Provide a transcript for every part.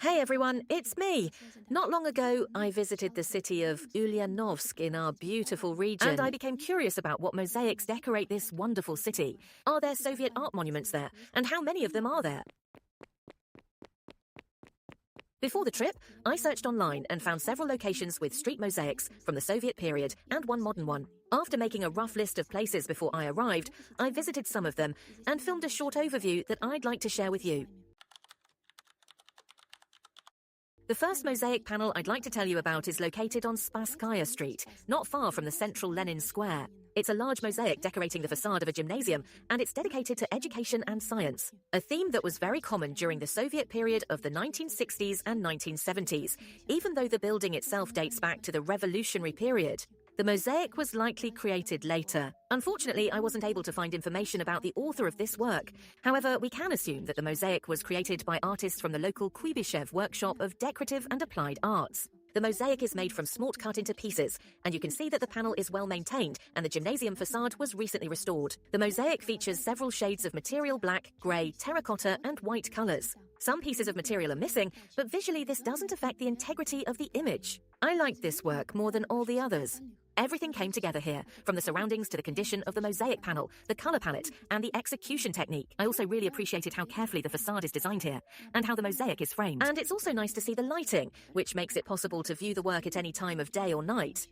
Hey everyone, it's me. Not long ago, I visited the city of Ulyanovsk in our beautiful region, and I became curious about what mosaics decorate this wonderful city. Are there Soviet art monuments there? And how many of them are there? Before the trip, I searched online and found several locations with street mosaics from the Soviet period and one modern one. After making a rough list of places before I arrived, I visited some of them and filmed a short overview that I'd like to share with you. The first mosaic panel I'd like to tell you about is located on Spasskaya Street, not far from the central Lenin Square. It's a large mosaic decorating the facade of a gymnasium, and it's dedicated to education and science, a theme that was very common during the Soviet period of the 1960s and 1970s, even though the building itself dates back to the revolutionary period. The mosaic was likely created later. Unfortunately, I wasn't able to find information about the author of this work. However, we can assume that the mosaic was created by artists from the local Kuibyshev workshop of decorative and applied arts. The mosaic is made from smalt cut into pieces, and you can see that the panel is well maintained and the gymnasium facade was recently restored. The mosaic features several shades of material black, grey, terracotta and white colours. Some pieces of material are missing, but visually this doesn't affect the integrity of the image. I liked this work more than all the others. Everything came together here, from the surroundings to the condition of the mosaic panel, the colour palette, and the execution technique. I also really appreciated how carefully the facade is designed here, and how the mosaic is framed. And it's also nice to see the lighting, which makes it possible to view the work at any time of day or night.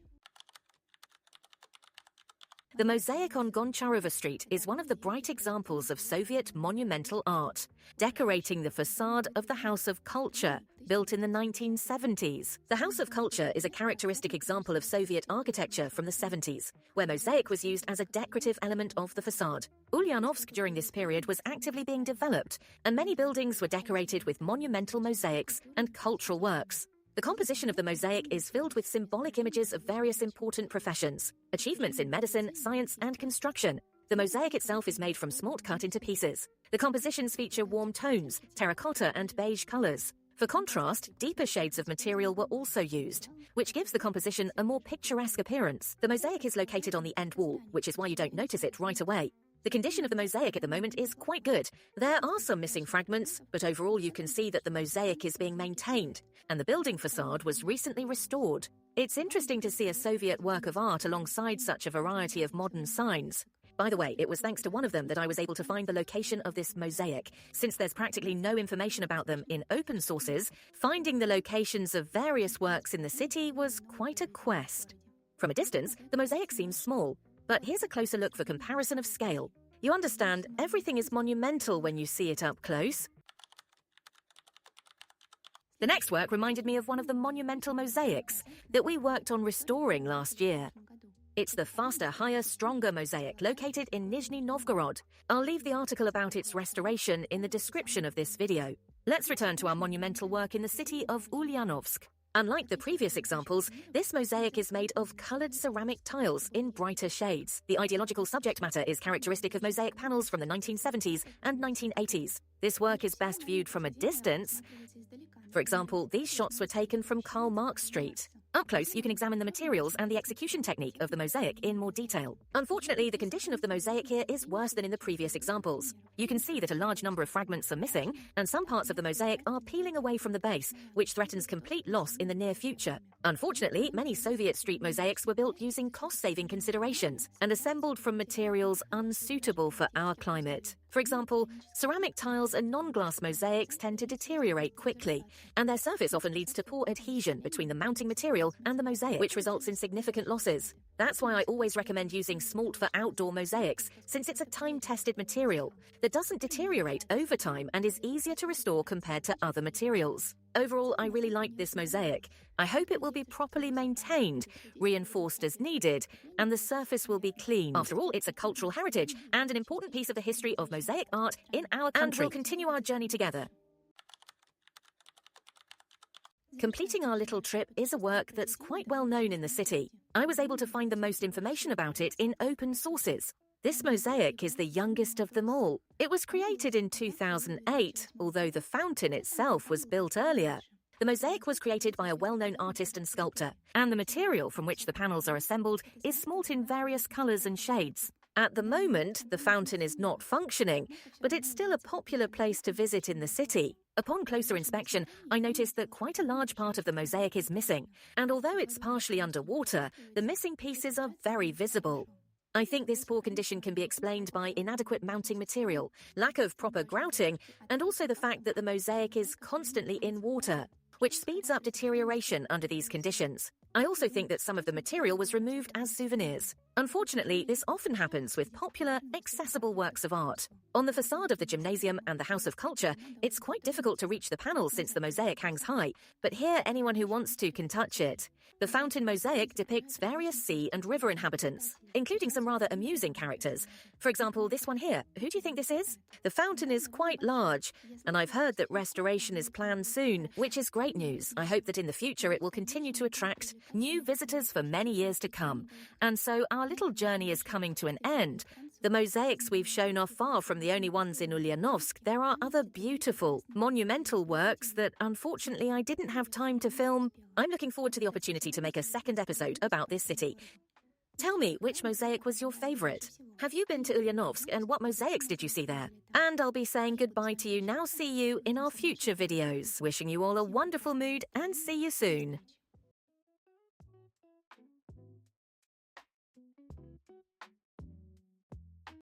The mosaic on Goncharova Street is one of the bright examples of Soviet monumental art, decorating the facade of the House of Culture, built in the 1970s. The House of Culture is a characteristic example of Soviet architecture from the 70s, where mosaic was used as a decorative element of the facade. Ulyanovsk during this period was actively being developed, and many buildings were decorated with monumental mosaics and cultural works. The composition of the mosaic is filled with symbolic images of various important professions, achievements in medicine, science, and construction. The mosaic itself is made from smalt cut into pieces. The compositions feature warm tones, terracotta, and beige colors. For contrast, deeper shades of material were also used, which gives the composition a more picturesque appearance. The mosaic is located on the end wall, which is why you don't notice it right away. The condition of the mosaic at the moment is quite good. There are some missing fragments, but overall you can see that the mosaic is being maintained, and the building facade was recently restored. It's interesting to see a Soviet work of art alongside such a variety of modern signs. By the way, it was thanks to one of them that I was able to find the location of this mosaic. Since there's practically no information about them in open sources, finding the locations of various works in the city was quite a quest. From a distance, the mosaic seems small. But here's a closer look for comparison of scale. You understand, everything is monumental when you see it up close. The next work reminded me of one of the monumental mosaics that we worked on restoring last year. It's the Faster, Higher, Stronger mosaic located in Nizhny Novgorod. I'll leave the article about its restoration in the description of this video. Let's return to our monumental work in the city of Ulyanovsk. Unlike the previous examples, this mosaic is made of coloured ceramic tiles in brighter shades. The ideological subject matter is characteristic of mosaic panels from the 1970s and 1980s. This work is best viewed from a distance. For example, these shots were taken from Karl Marx Street. Up close, you can examine the materials and the execution technique of the mosaic in more detail. Unfortunately, the condition of the mosaic here is worse than in the previous examples. You can see that a large number of fragments are missing, and some parts of the mosaic are peeling away from the base, which threatens complete loss in the near future. Unfortunately, many Soviet street mosaics were built using cost-saving considerations and assembled from materials unsuitable for our climate. For example, ceramic tiles and non-glass mosaics tend to deteriorate quickly, and their surface often leads to poor adhesion between the mounting material and the mosaic, which results in significant losses. That's why I always recommend using smalt for outdoor mosaics, since it's a time-tested material that doesn't deteriorate over time and is easier to restore compared to other materials. Overall, I really like this mosaic. I hope it will be properly maintained, reinforced as needed, and the surface will be clean. After all, it's a cultural heritage and an important piece of the history of mosaic art in our country. And we'll continue our journey together. Completing our little trip is a work that's quite well known in the city. I was able to find the most information about it in open sources. This mosaic is the youngest of them all. It was created in 2008, although the fountain itself was built earlier. The mosaic was created by a well-known artist and sculptor, and the material from which the panels are assembled is smalt in various colours and shades. At the moment, the fountain is not functioning, but it's still a popular place to visit in the city. Upon closer inspection, I noticed that quite a large part of the mosaic is missing, and although it's partially underwater, the missing pieces are very visible. I think this poor condition can be explained by inadequate mounting material, lack of proper grouting, and also the fact that the mosaic is constantly in water, which speeds up deterioration under these conditions. I also think that some of the material was removed as souvenirs. Unfortunately, this often happens with popular, accessible works of art. On the facade of the Gymnasium and the House of Culture, it's quite difficult to reach the panels since the mosaic hangs high, but here anyone who wants to can touch it. The fountain mosaic depicts various sea and river inhabitants, including some rather amusing characters. For example, this one here. Who do you think this is? The fountain is quite large, and I've heard that restoration is planned soon, which is great news. I hope that in the future it will continue to attract new visitors for many years to come. And so our little journey is coming to an end. The mosaics we've shown are far from the only ones in Ulyanovsk. There are other beautiful, monumental works that unfortunately I didn't have time to film. I'm looking forward to the opportunity to make a second episode about this city. Tell me, which mosaic was your favorite? Have you been to Ulyanovsk, and what mosaics did you see there? And I'll be saying goodbye to you now. See you in our future videos. Wishing you all a wonderful mood and see you soon.